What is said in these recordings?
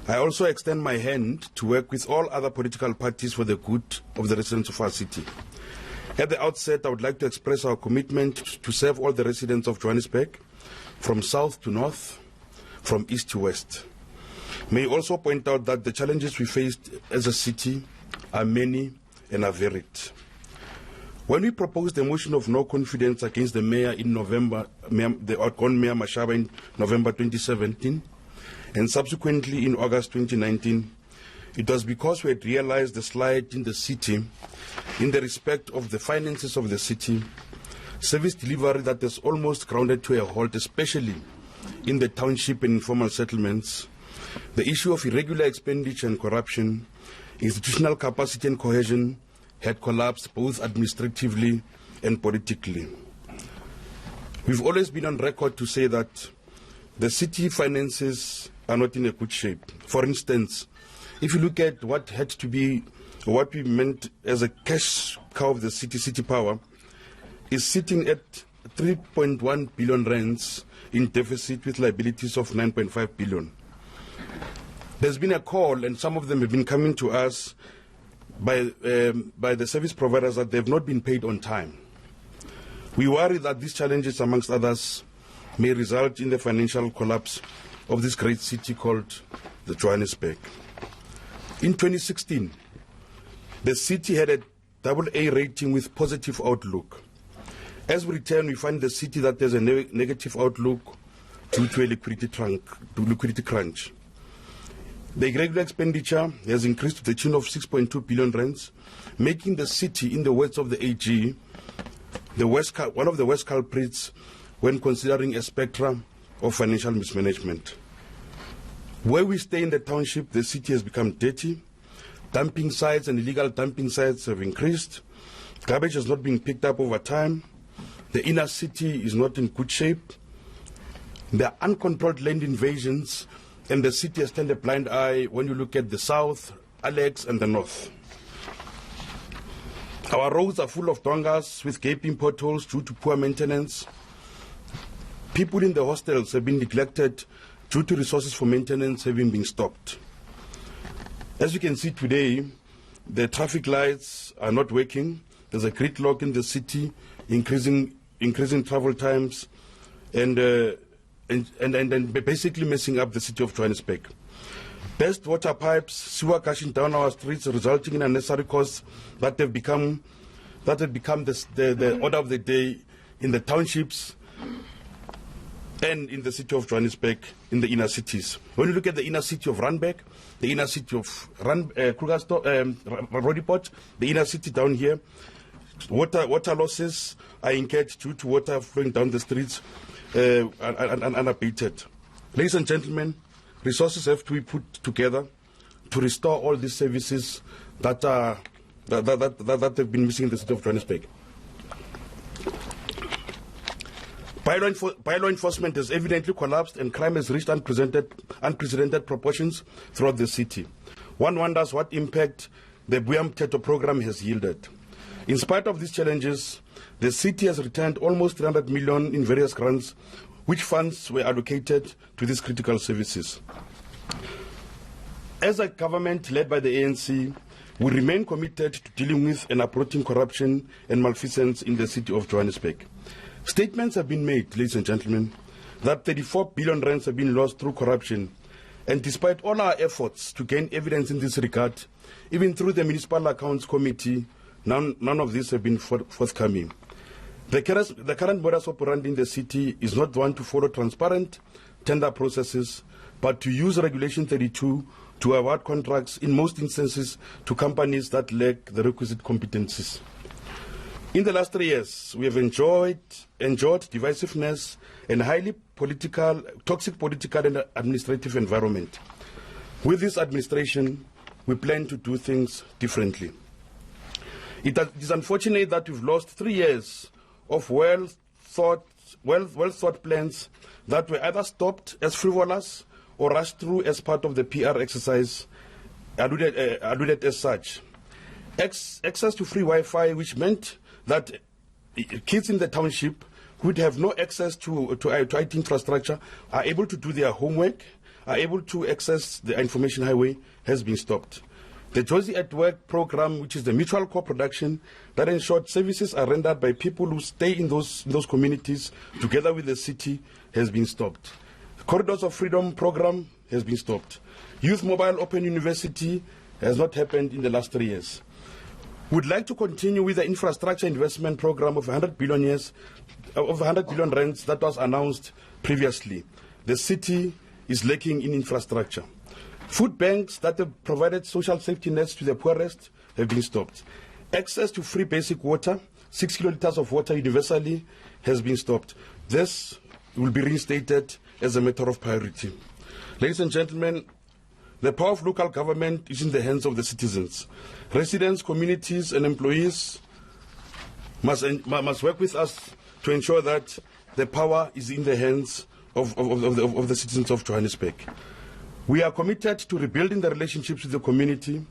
I also extend my hand to work with all other political parties for the good of the residents of our city. At the outset, I would like to express our commitment to serve all the residents of Johannesburg, from south to north, from east to west. May I also point out that the challenges we faced as a city are many and are varied. When we proposed the motion of no confidence against the mayor in November, the outgone Mayor Mashaba in November 2017, and subsequently in August 2019, it was because we had realized the slide in the city in the respect of the finances of the city, service delivery that is almost grounded to a halt, especially in the township and informal settlements, the issue of irregular expenditure and corruption, institutional capacity and cohesion had collapsed both administratively and politically. We've always been on record to say that the city finances are not in a good shape. For instance, if you look at what had to be, what we meant as a cash cow of the city power, is sitting at 3.1 billion rands in deficit with liabilities of 9.5 billion. There's been a call, and some of them have been coming to us by the service providers that they've not been paid on time. We worry that these challenges, amongst others, may result in the financial collapse of this great city called the Johannesburg. In 2016, the city had a AA rating with positive outlook. As we return, we find the city that there's a negative outlook due to a liquidity crunch. The irregular expenditure has increased to the tune of 6.2 billion rands, making the city, in the words of the AG, one of the worst culprits when considering a spectrum of financial mismanagement. Where we stay in the township, the city has become dirty. Dumping sites and illegal dumping sites have increased. Garbage has not been picked up over time. The inner city is not in good shape. There are uncontrolled land invasions, and the city has turned a blind eye when you look at the south, Alex, and the north. Our roads are full of dongas with gaping potholes due to poor maintenance. People in the hostels have been neglected due to resources for maintenance having been stopped. As you can see today, the traffic lights are not working. There's a gridlock in the city, increasing travel times, and basically messing up the city of Johannesburg. Best water pipes, sewer gushing down our streets, resulting in unnecessary costs that have become the order of the day in the townships and in the city of Johannesburg, in the inner cities. When you look at the inner city of Randburg, the inner city of Roodepoort, the inner city down here, water losses are incurred due to water flowing down the streets unabated. Ladies and gentlemen, resources have to be put together to restore all these services that have been missing in the city of Johannesburg. Bylaw enforcement has evidently collapsed, and crime has reached unprecedented proportions throughout the city. One wonders what impact the Buyam Teto program has yielded. In spite of these challenges, the city has returned almost 300 million in various grants, which funds were allocated to these critical services. As a government led by the ANC, we remain committed to dealing with and uprooting corruption and malfeasance in the city of Johannesburg. Statements have been made, ladies and gentlemen, that 34 billion rands have been lost through corruption. And despite all our efforts to gain evidence in this regard, even through the Municipal Accounts Committee, none of these have been forthcoming. The current modus operandi in the city is not one to follow transparent tender processes, but to use Regulation 32 to award contracts, in most instances, to companies that lack the requisite competencies. In the last 3 years, we have enjoyed divisiveness and highly toxic political and administrative environment. With this administration, we plan to do things differently. It is unfortunate that we've lost 3 years of well thought plans that were either stopped as frivolous or rushed through as part of the PR exercise alluded as such. Access to free Wi-Fi, which meant that kids in the township who would have no access to IT infrastructure are able to do their homework, are able to access the information highway has been stopped. The Josie at Work program, which is the mutual co-production that ensured services are rendered by people who stay in those communities together with the city, has been stopped. The Corridors of Freedom program has been stopped. Youth Mobile Open University has not happened in the last 3 years. We'd like to continue with the infrastructure investment program of 100 billion rands that was announced previously. The city is lacking in infrastructure. Food banks that have provided social safety nets to the poorest have been stopped. Access to free basic water, 6 kiloliters of water universally, has been stopped. This will be reinstated as a matter of priority. Ladies and gentlemen, the power of local government is in the hands of the citizens. Residents, communities, and employees must work with us to ensure that the power is in the hands of the citizens of Johannesburg. We are committed to rebuilding the relationships with the community,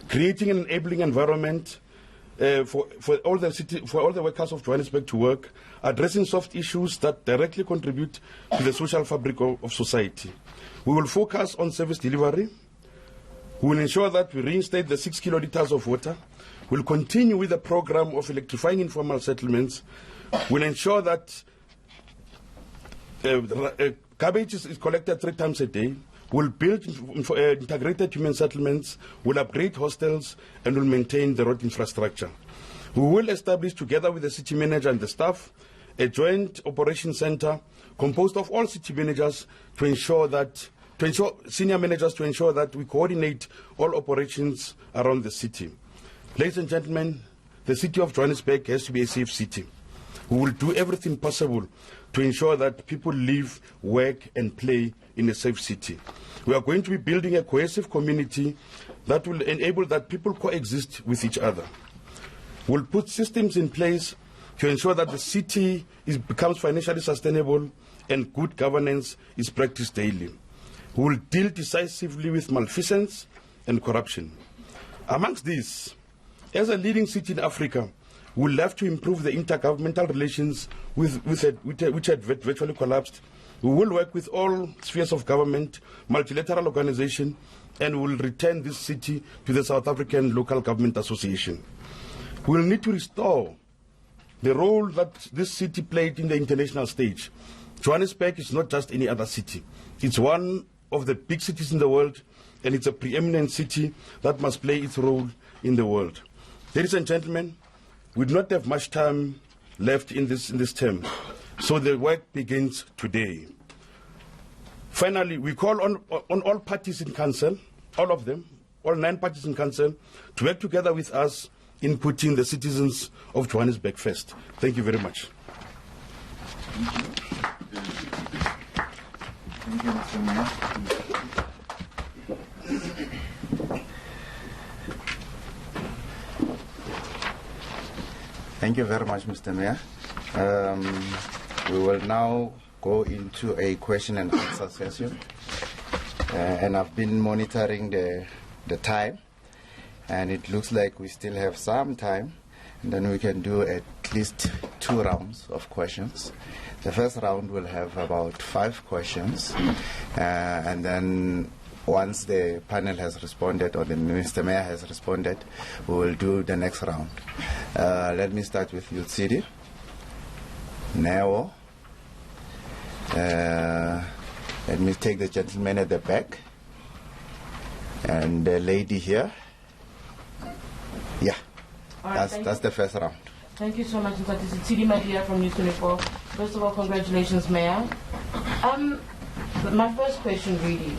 creating an enabling environment for all the workers of Johannesburg to work, addressing soft issues that directly contribute to the social fabric of society. We will focus on service delivery. We will ensure that we reinstate the 6 kiloliters of water. We will continue with the program of electrifying informal settlements. We will ensure that garbage is collected 3 times a day. We will build integrated human settlements. We will upgrade hostels and will maintain the road infrastructure. We will establish, together with the city manager and the staff, a joint operation center composed of all city managers to ensure senior managers to ensure that we coordinate all operations around the city. Ladies and gentlemen, the city of Johannesburg has to be a safe city. We will do everything possible to ensure that people live, work, and play in a safe city. We are going to be building a cohesive community that will enable that people coexist with each other. We'll put systems in place to ensure that the city becomes financially sustainable and good governance is practiced daily. We will deal decisively with malfeasance and corruption. Amongst these, as a leading city in Africa, we will have to improve the intergovernmental relations which had virtually collapsed. We will work with all spheres of government, multilateral organizations, and we will return this city to the South African Local Government Association. We will need to restore the role that this city played in the international stage. Johannesburg is not just any other city. It's one of the big cities in the world, and it's a preeminent city that must play its role in the world. Ladies and gentlemen, we do not have much time left in this term, so the work begins today. Finally, we call on all parties in council, all of them, all 9 parties in council, to work together with us in putting the citizens of Johannesburg first. Thank you very much. Thank you, Mr. Mayor. Thank you very much, Mr. Mayor. We will now go into a question and answer session. And I've been monitoring the time, and it looks like we still have some time, and then we can do at least 2 rounds of questions. The first round will have about 5 questions, and then once the panel has responded or the Mr. Mayor has responded, we will do the next round. Let me start with you, Tsidi, Neo. Let me take the gentleman at the back and the lady here. Yeah, right, that's the first round. Thank you so much, Mr. Tsidi Madia from News 24. First of all, congratulations, Mayor. My first question really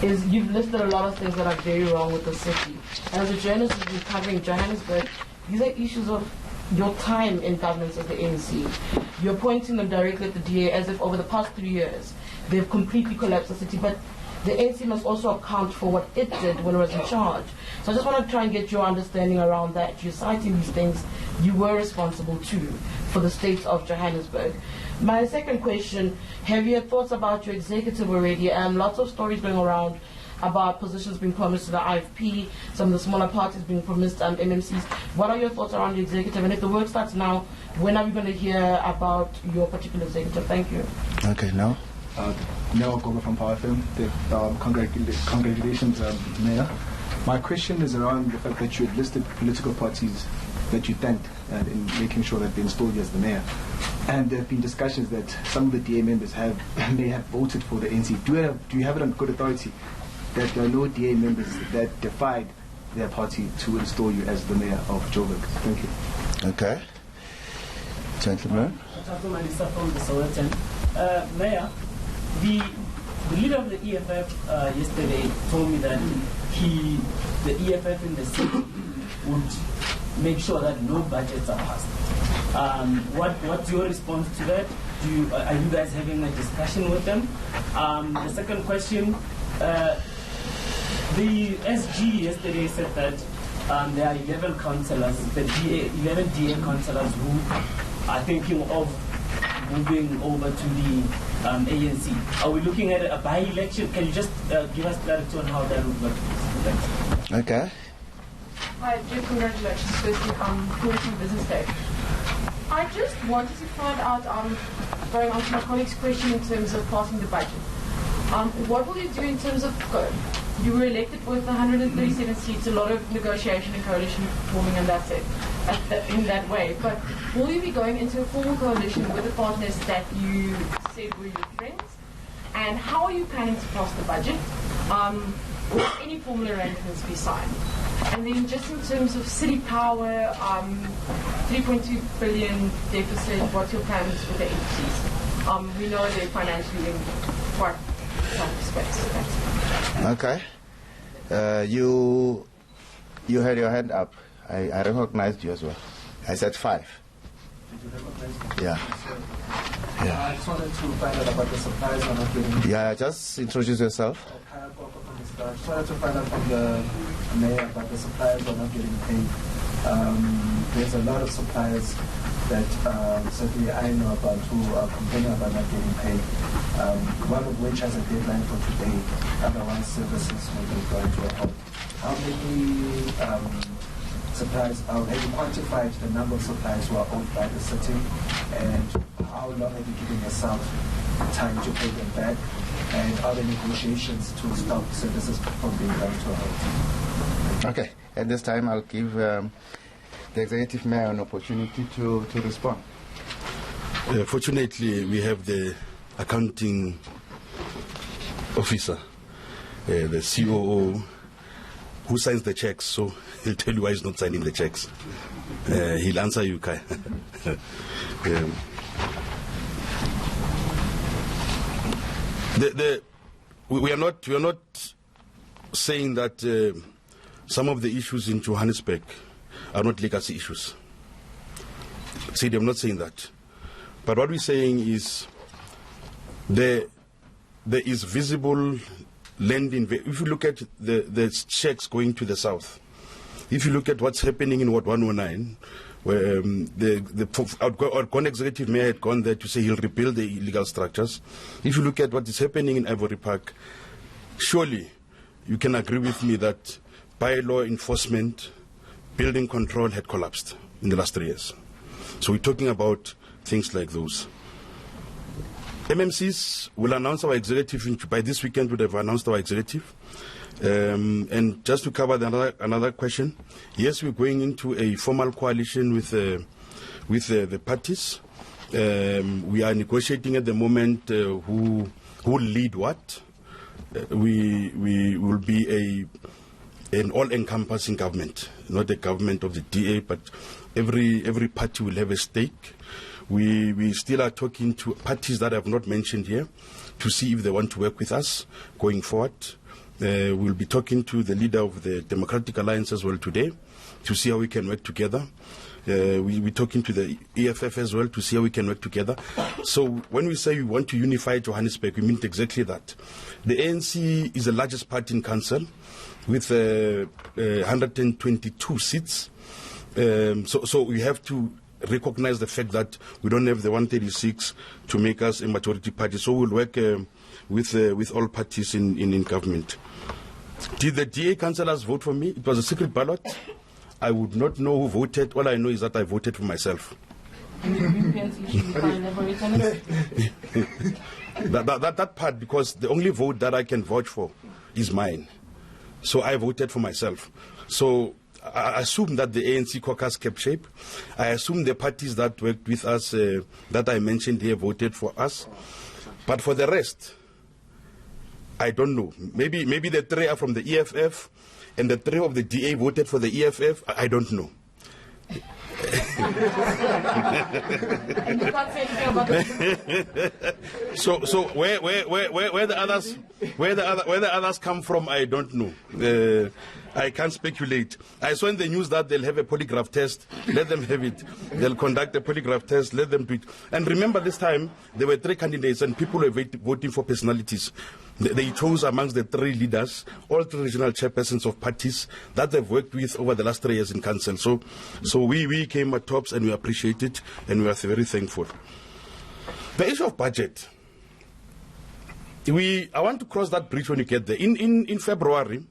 is, you've listed a lot of things that are very wrong with the city. And as a journalist who's been covering Johannesburg, these are issues of your time in governance of the ANC. You're pointing them directly at the DA as if over the past 3 years they've completely collapsed the city. But the ANC must also account for what it did when it was in charge. So I just want to try and get your understanding around that. You're citing these things you were responsible to for the state of Johannesburg. My second question, have you had thoughts about your executive already? Lots of stories going around about positions being promised to the IFP, some of the smaller parties being promised MMCs. What are your thoughts around the executive? And if the work starts now, when are we going to hear about your particular executive? Thank you. Okay, now. Noah Goba from Power FM. Congratulations, Mayor. My question is around the fact that you had listed political parties that you thanked in making sure that they installed you as the mayor. And there have been discussions that some of the DA members may have voted for the NC. Do you have it on good authority that there are no DA members that defied their party to install you as the mayor of Joburg? Thank you. Okay. Gentlemen. Mayor, the leader of the EFF yesterday told me that the EFF in the city would make sure that no budgets are passed. What's your response to that? Are you guys having a discussion with them? The second question, the SG yesterday said that there are 11 councillors, 11 DA councillors who are thinking of moving over to the ANC. Are we looking at a by-election? Can you just give us clarity on how that would work? Thanks. Okay. Hi, Geoff, congratulations firstly on finishing business day. I just wanted to find out, going on to my colleague's question in terms of passing the budget. What will you do in terms of, you were elected with 137 seats, a lot of negotiation and coalition forming, and that's it, in that way. But will you be going into a formal coalition with the partners that you said were your friends? And how are you planning to pass the budget? Will any formal arrangements be signed? And then just in terms of city power, 3.2 billion deficit, what's your plans with the agencies? We know they're financially in quite tough space. Okay. You had your hand up. I recognized you as well. I said 5. Yeah. I just wanted to find out about the supplies we're not getting. Yeah, just introduce yourself. I just wanted to find out from the mayor about the suppliers who are not getting paid. There's a lot of suppliers that certainly I know about who are complaining about not getting paid. One of which has a deadline for today. Otherwise, services will be going to a halt. How many suppliers, have you quantified the number of suppliers who are owed by the city, and how long have you given yourself time to pay them back, and are there negotiations to stop services from being done to a halt? Okay, at this time I'll give the executive mayor an opportunity to respond. Fortunately, we have the accounting officer, the COO, who signs the checks, so he'll tell you why he's not signing the checks. He'll answer you, Kai. We are not saying that some of the issues in Johannesburg are not legacy issues. See, I'm not saying that. But what we're saying is there is visible lending. If you look at the checks going to the south, if you look at what's happening in Ward 109, where the outgoing executive mayor had gone there to say he'll rebuild the illegal structures. If you look at what is happening in Ivory Park, surely you can agree with me that bylaw enforcement, building control had collapsed in the last 3 years. So we're talking about things like those. MMCs will announce our executive, by this weekend would have announced our executive. And just to cover another question, yes, we're going into a formal coalition with the parties. We are negotiating at the moment who will lead what. We will be an all-encompassing government, not a government of the DA, but every party will have a stake. We still are talking to parties that I have not mentioned here to see if they want to work with us going forward. We'll be talking to the leader of the Democratic Alliance as well today to see how we can work together. We're talking to the EFF as well to see how we can work together. So when we say we want to unify Johannesburg, we mean exactly that. The ANC is the largest party in council with 122 seats. So we have to recognize the fact that we don't have the 136 to make us a majority party. So we'll work with all parties in government. Did the DA councillors vote for me? It was a secret ballot. I would not know who voted. All I know is that I voted for myself. VPNs issue, you can't elaborate on it? That part, because the only vote that I can vouch for is mine. So I voted for myself. So I assume that the ANC caucus kept shape. I assume the parties that worked with us, that I mentioned here, voted for us. But for the rest, I don't know. Maybe the 3 are from the EFF, and the 3 of the DA voted for the EFF. I don't know. And you can't say anything about it. So where the others come from, I don't know. I can't speculate. I saw in the news that they'll have a polygraph test. Let them have it. They'll conduct a polygraph test. Let them do it. And remember, this time there were 3 candidates, and people were voting for personalities. They chose amongst the 3 leaders, all 3 regional chairpersons of parties that they've worked with over the last 3 years in council. So we came at tops, and we appreciate it, and we are very thankful. The issue of budget. I want to cross that bridge when you get there. In February,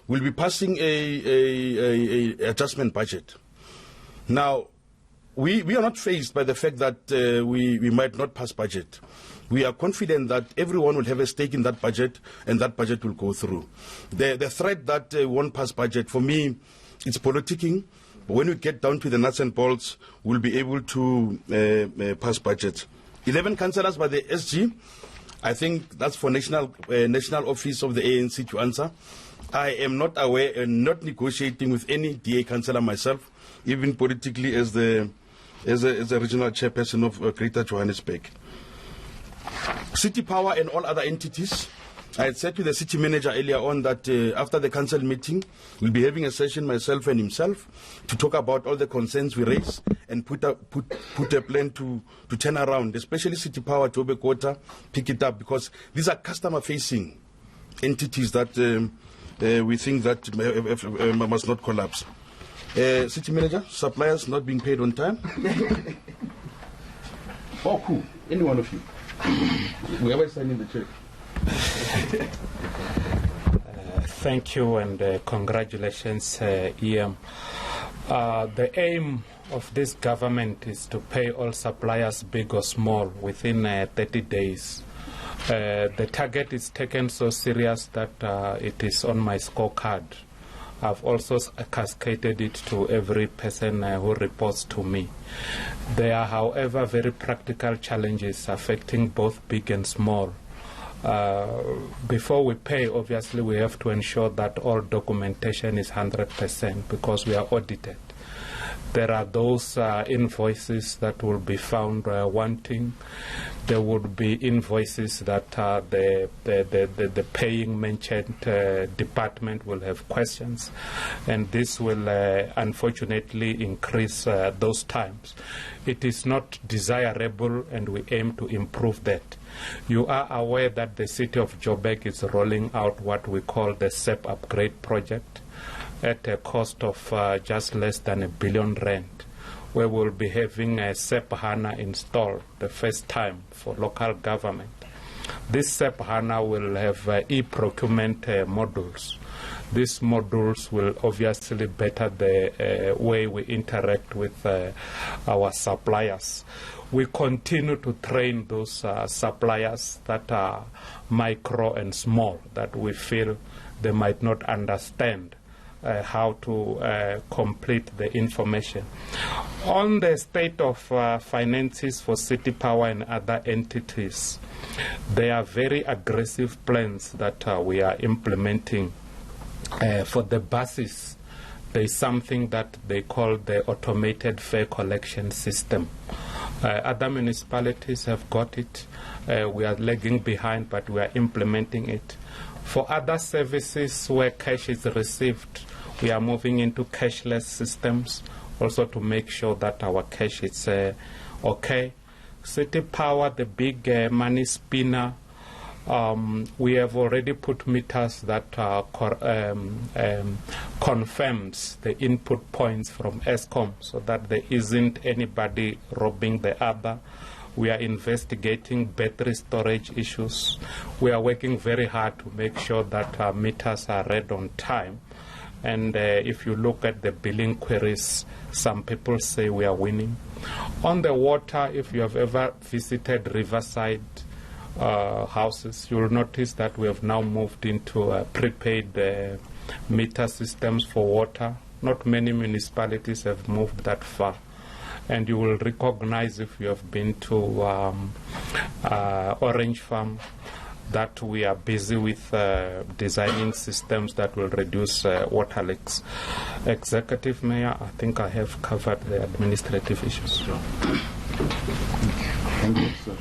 we'll be passing a adjustment budget. Now, we are not faced by the fact that we might not pass budget. We are confident that everyone will have a stake in that budget, and that budget will go through. The threat that won't pass budget, for me, it's politicking. But when we get down to the nuts and bolts, we'll be able to pass budget. 11 councillors by the SG. I think that's for national office of the ANC to answer. I am not aware and not negotiating with any DA councillor myself, even politically as a regional chairperson of Greater Johannesburg. City Power and all other entities. I had said to the city manager earlier on that after the council meeting, we'll be having a session, myself and himself, to talk about all the concerns we raise and put a plan to turn around, especially City Power, Joburg Water, pick it up, because these are customer-facing entities that we think that must not collapse. City manager, suppliers not being paid on time. Oh, cool. Any one of you. Whoever signing the check. Thank you, and congratulations, EM. The aim of this government is to pay all suppliers, big or small, within 30 days. The target is taken so serious that it is on my scorecard. I've also cascaded it to every person who reports to me. There are, however, very practical challenges affecting both big and small. Before we pay, obviously, we have to ensure that all documentation is 100% because we are audited. There are those invoices that will be found wanting. There would be invoices that the paying merchant department will have questions, and this will unfortunately increase those times. It is not desirable, and we aim to improve that. You are aware that the city of Joburg is rolling out what we call the SEP upgrade project at a cost of just less than R1 billion, where we'll be having a SEP HANA installed the first time for local government. This SEP HANA will have e-procurement modules. These modules will obviously better the way we interact with our suppliers. We continue to train those suppliers that are micro and small, that we feel they might not understand how to complete the information. On the state of finances for City Power and other entities, there are very aggressive plans that we are implementing. For the buses, there is something that they call the automated fare collection system. Other municipalities have got it. We are lagging behind, but we are implementing it. For other services where cash is received, we are moving into cashless systems, also to make sure that our cash is okay. City Power, the big money spinner, we have already put meters that confirms the input points from Eskom, so that there isn't anybody robbing the other. We are investigating battery storage issues. We are working very hard to make sure that our meters are read on time. And if you look at the billing queries, some people say we are winning. On the water, if you have ever visited Riverside houses, you will notice that we have now moved into prepaid meter systems for water. Not many municipalities have moved that far. And you will recognize, if you have been to Orange Farm, that we are busy with designing systems that will reduce water leaks. Executive Mayor, I think I have covered the administrative issues. Thank you, sir.